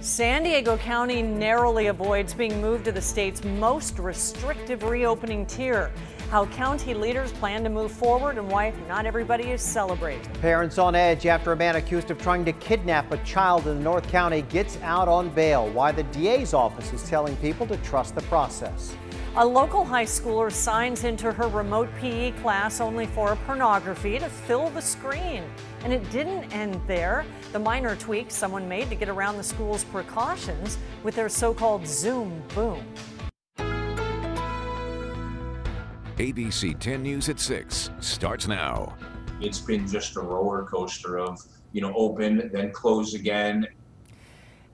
San Diego County narrowly avoids being moved to the state's most restrictive reopening tier. How county leaders plan to move forward and why not everybody is celebrating. Parents on edge after a man accused of trying to kidnap a child in North County gets out on bail. Why the DA's office is telling people to trust the process. A local high schooler signs into her remote PE class only for pornography to fill the screen. And it didn't end there. The minor tweaks someone made to get around the school's precautions with their so-called Zoom boom. ABC 10 News at 6 starts now. It's been just a roller coaster of, open, then close again.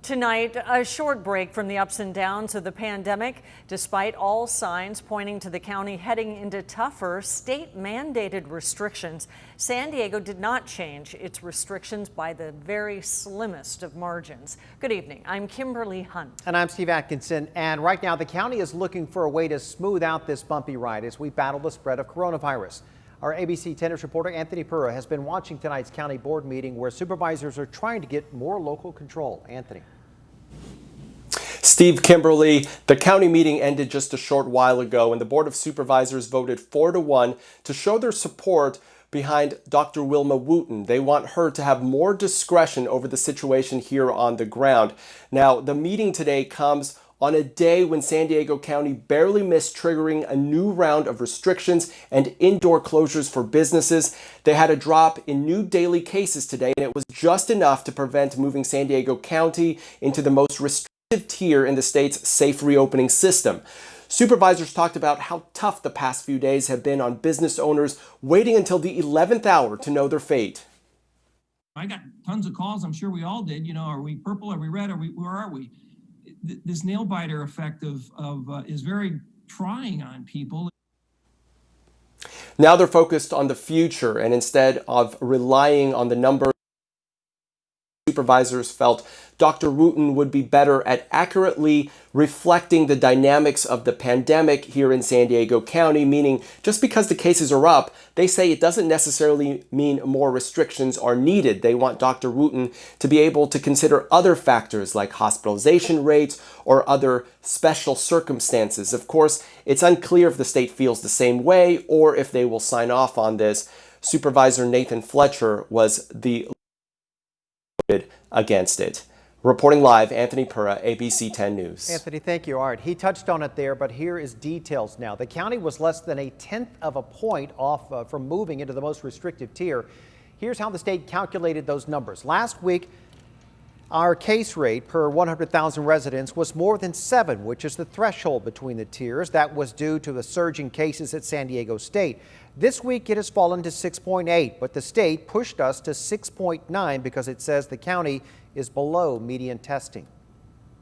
Tonight, a short break from the ups and downs of the pandemic, despite all signs pointing to the county heading into tougher state-mandated restrictions. San Diego did not change its restrictions by the very slimmest of margins. Good evening. I'm Kimberly Hunt. And I'm Steve Atkinson. And right now, the county is looking for a way to smooth out this bumpy ride as we battle the spread of coronavirus. Our ABC 10 News reporter Anthony Pura has been watching tonight's county board meeting where supervisors are trying to get more local control. Anthony. Steve, Kimberly, the county meeting ended just a short while ago and the Board of Supervisors voted 4-1 to show their support behind Dr. Wilma Wooten. They want her to have more discretion over the situation here on the ground. Now, the meeting today comes on a day when San Diego County barely missed triggering a new round of restrictions and indoor closures for businesses. They had a drop in new daily cases today, and it was just enough to prevent moving San Diego County into the most restrictive tier in the state's safe reopening system. Supervisors talked about how tough the past few days have been on business owners waiting until the 11th hour to know their fate. I got tons of calls. I'm sure we all did. Are we purple? Are we red? Where are we? This nail biter effect is very trying on people. Now they're focused on the future, and instead of relying on the numbers, supervisors felt Dr. Wooten would be better at accurately reflecting the dynamics of the pandemic here in San Diego County, meaning just because the cases are up, they say it doesn't necessarily mean more restrictions are needed. They want Dr. Wooten to be able to consider other factors like hospitalization rates or other special circumstances. Of course, it's unclear if the state feels the same way or if they will sign off on this. Supervisor Nathan Fletcher was the against it. Reporting live, Anthony Pura, ABC 10 News. Anthony, thank you. All right, he touched on it there, but here is details now. The county was less than a tenth of a point off from moving into the most restrictive tier. Here's how the state calculated those numbers. Last week, our case rate per 100,000 residents was more than 7, which is the threshold between the tiers. That was due to the surge in cases at San Diego State. This week it has fallen to 6.8, but the state pushed us to 6.9 because it says the county is below median testing.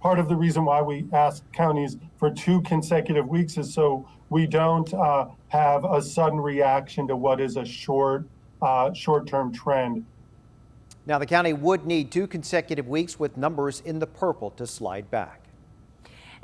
Part of the reason why we ask counties for 2 consecutive weeks is so we don't have a sudden reaction to what is a short-term trend. Now, the county would need 2 consecutive weeks with numbers in the purple to slide back.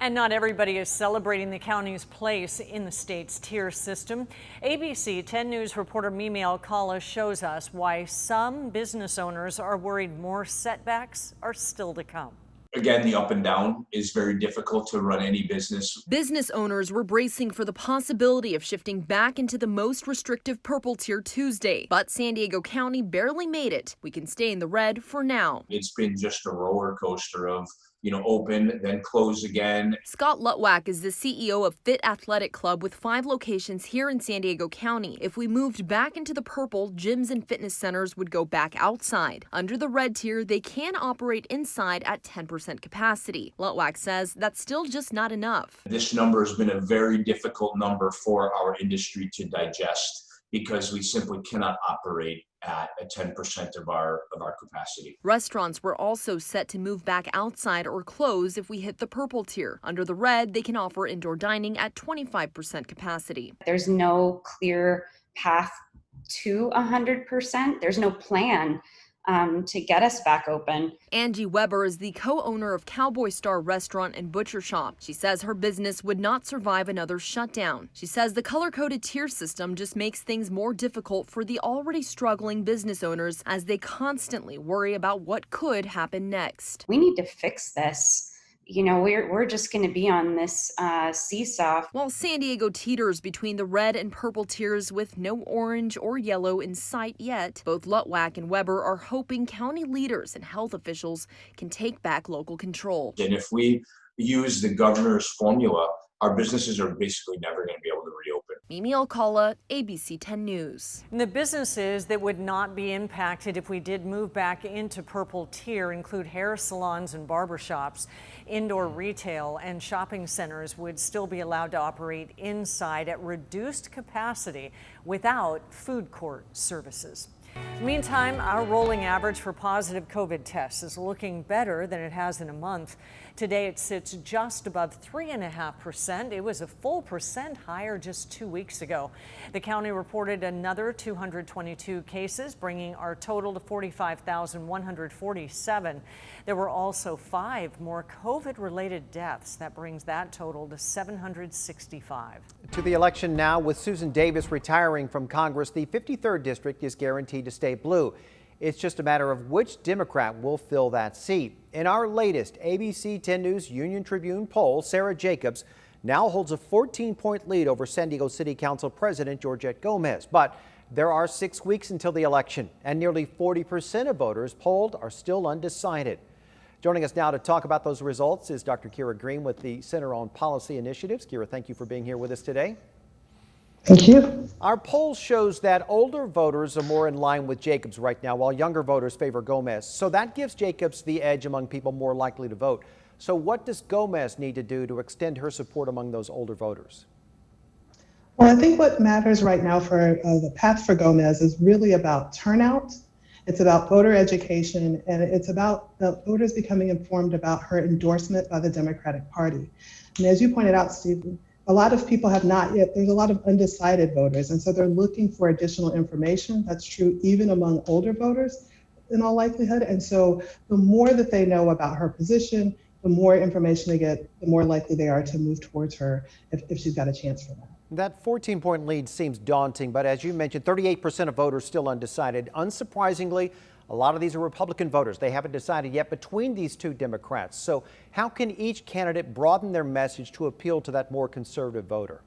And not everybody is celebrating the county's place in the state's tier system. ABC 10 News reporter Mimi Alcala shows us why some business owners are worried more setbacks are still to come. Again, the up and down is very difficult to run any business. Business owners were bracing for the possibility of shifting back into the most restrictive purple tier Tuesday, but San Diego County barely made it. We can stay in the red for now. It's been just a roller coaster of, open, then close again. Scott Lutwack is the CEO of Fit Athletic Club with 5 locations here in San Diego County. If we moved back into the purple, gyms and fitness centers would go back outside. Under the red tier, they can operate inside at 10% capacity. Lutwack says that's still just not enough. This number has been a very difficult number for our industry to digest because we simply cannot operate at a 10% of our capacity. Restaurants were also set to move back outside or close if we hit the purple tier. Under the red, they can offer indoor dining at 25% capacity. There's no clear path to 100%. There's no plan to get us back open. Angie Weber is the co-owner of Cowboy Star Restaurant and Butcher Shop. She says her business would not survive another shutdown. She says the color-coded tier system just makes things more difficult for the already struggling business owners as they constantly worry about what could happen next. We need to fix this. You know, we're just going to be on this seesaw. While San Diego teeters between the red and purple tiers with no orange or yellow in sight yet, both Lutwak and Weber are hoping county leaders and health officials can take back local control. And if we use the governor's formula, our businesses are basically never going to be able to reopen. Mimi Alcala, ABC 10 News. The businesses that would not be impacted if we did move back into purple tier include hair salons and barbershops. Indoor retail and shopping centers would still be allowed to operate inside at reduced capacity without food court services. Meantime, our rolling average for positive COVID tests is looking better than it has in a month. Today, it sits just above 3.5%. It was a full percent higher just 2 weeks ago. The county reported another 222 cases, bringing our total to 45,147. There were also 5 more COVID-related deaths. That brings that total to 765. To the election now, with Susan Davis retiring from Congress, the 53rd district is guaranteed to stay blue. It's just a matter of which Democrat will fill that seat. In our latest ABC 10 News Union Tribune poll, Sarah Jacobs now holds a 14-point lead over San Diego City Council President Georgette Gomez. But there are 6 weeks until the election, and nearly 40% of voters polled are still undecided. Joining us now to talk about those results is Dr. Kira Green with the Center on Policy Initiatives. Kira, thank you for being here with us today. Thank you. Our poll shows that older voters are more in line with Jacobs right now, while younger voters favor Gomez. So that gives Jacobs the edge among people more likely to vote. So what does Gomez need to do to extend her support among those older voters? Well, I think what matters right now for the path for Gomez is really about turnout. It's about voter education, and it's about the voters becoming informed about her endorsement by the Democratic Party. And as you pointed out, Stephen, a lot of people have not yet, there's a lot of undecided voters, and so they're looking for additional information. That's true even among older voters in all likelihood. And so the more that they know about her position, the more information they get, the more likely they are to move towards her if she's got a chance for that. That 14-point lead seems daunting, but as you mentioned, 38% of voters still undecided. Unsurprisingly, a lot of these are Republican voters. They haven't decided yet between these two Democrats. So how can each candidate broaden their message to appeal to that more conservative voter?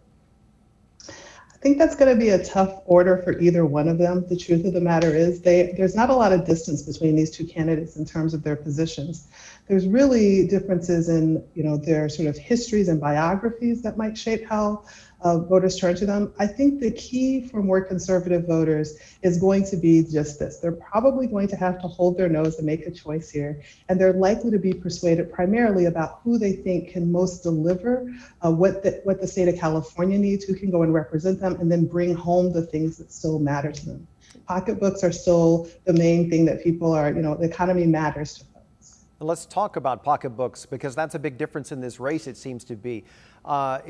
I think that's going to be a tough order for either one of them. The truth of the matter is there's not a lot of distance between these two candidates in terms of their positions. There's really differences in their sort of histories and biographies that might shape how voters turn to them. I think the key for more conservative voters is going to be just this. They're probably going to have to hold their nose and make a choice here, and they're likely to be persuaded primarily about who they think can most deliver what the state of California needs, who can go and represent them, and then bring home the things that still matter to them. Pocketbooks are still the main thing that people are, the economy matters to folks. Let's talk about pocketbooks, because that's a big difference in this race, it seems to be.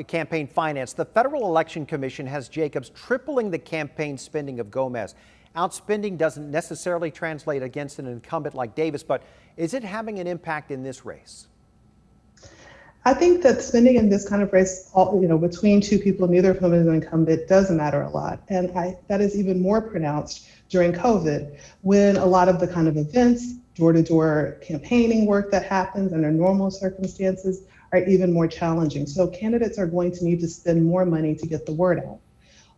Campaign finance. The Federal Election Commission has Jacobs tripling the campaign spending of Gomez. Outspending doesn't necessarily translate against an incumbent like Davis, but is it having an impact in this race? I think that spending in this kind of race, between two people, neither of whom is an incumbent, does matter a lot. And that is even more pronounced during COVID, when a lot of the kind of events, door-to-door campaigning work that happens under normal circumstances are even more challenging. So candidates are going to need to spend more money to get the word out.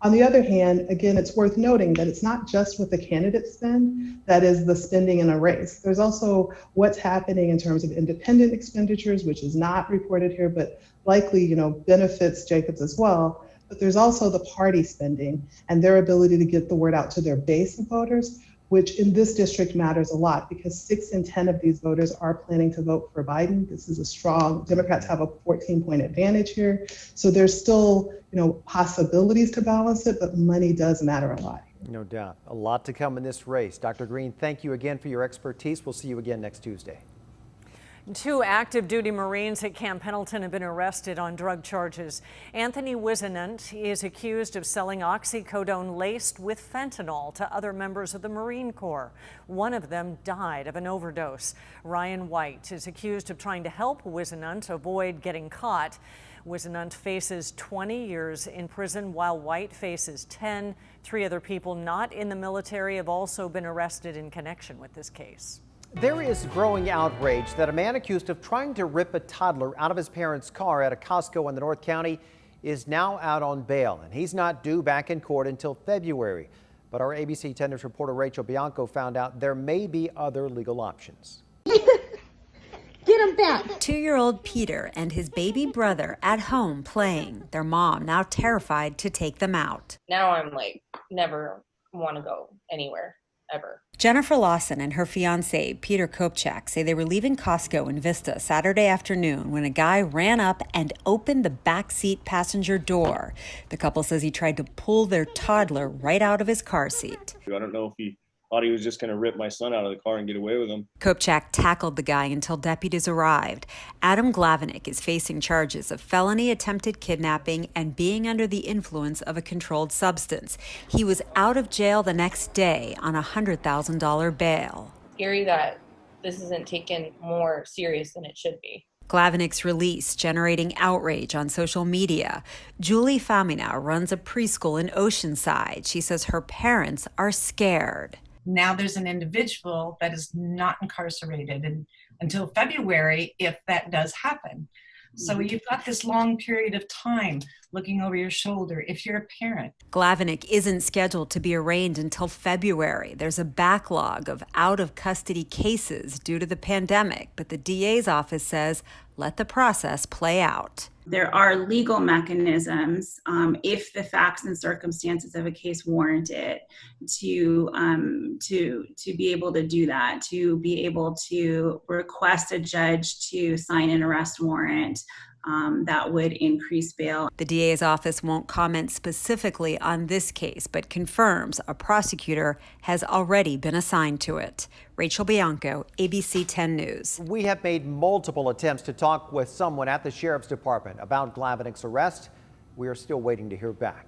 On the other hand, again, it's worth noting that it's not just what the candidates spend that is the spending in a race. There's also what's happening in terms of independent expenditures, which is not reported here, but likely, benefits Jacobs as well. But there's also the party spending and their ability to get the word out to their base of voters, which in this district matters a lot, because 6 in 10 of these voters are planning to vote for Biden. This is a strong, Democrats have a 14-point advantage here. So there's still, possibilities to balance it, but money does matter a lot. No doubt. A lot to come in this race. Dr. Green, thank you again for your expertise. We'll see you again next Tuesday. 2 active duty Marines at Camp Pendleton have been arrested on drug charges. Anthony Wisenant is accused of selling oxycodone laced with fentanyl to other members of the Marine Corps. One of them died of an overdose. Ryan White is accused of trying to help Wisenant avoid getting caught. Wisenant faces 20 years in prison while White faces 10. 3 other people not in the military have also been arrested in connection with this case. There is growing outrage that a man accused of trying to rip a toddler out of his parents' car at a Costco in the North County is now out on bail, and he's not due back in court until February. But our ABC 10 News reporter Rachel Bianco found out there may be other legal options. Get him back. 2-year-old Peter and his baby brother at home playing. Their mom now terrified to take them out. Now I'm like, never want to go anywhere, ever. Jennifer Lawson and her fiancé, Peter Kopchak, say they were leaving Costco in Vista Saturday afternoon when a guy ran up and opened the backseat passenger door. The couple says he tried to pull their toddler right out of his car seat. I don't know if he thought he was just going to rip my son out of the car and get away with him. Kopchak tackled the guy until deputies arrived. Adam Glavinik is facing charges of felony attempted kidnapping and being under the influence of a controlled substance. He was out of jail the next day on a $100,000 bail. Scary that this isn't taken more serious than it should be. Glavinik's release generating outrage on social media. Julie Famina runs a preschool in Oceanside. She says her parents are scared. Now there's an individual that is not incarcerated and until February, if that does happen. So you've got this long period of time looking over your shoulder if you're a parent. Glavinik isn't scheduled to be arraigned until February. There's a backlog of out-of-custody cases due to the pandemic, but the DA's office says let the process play out. There are legal mechanisms, if the facts and circumstances of a case warrant it, to be able to do that, to be able to request a judge to sign an arrest warrant that would increase bail. The DA's office won't comment specifically on this case, but confirms a prosecutor has already been assigned to it. Rachel Bianco, ABC 10 News. We have made multiple attempts to talk with someone at the Sheriff's Department about Glavinik's arrest. We are still waiting to hear back.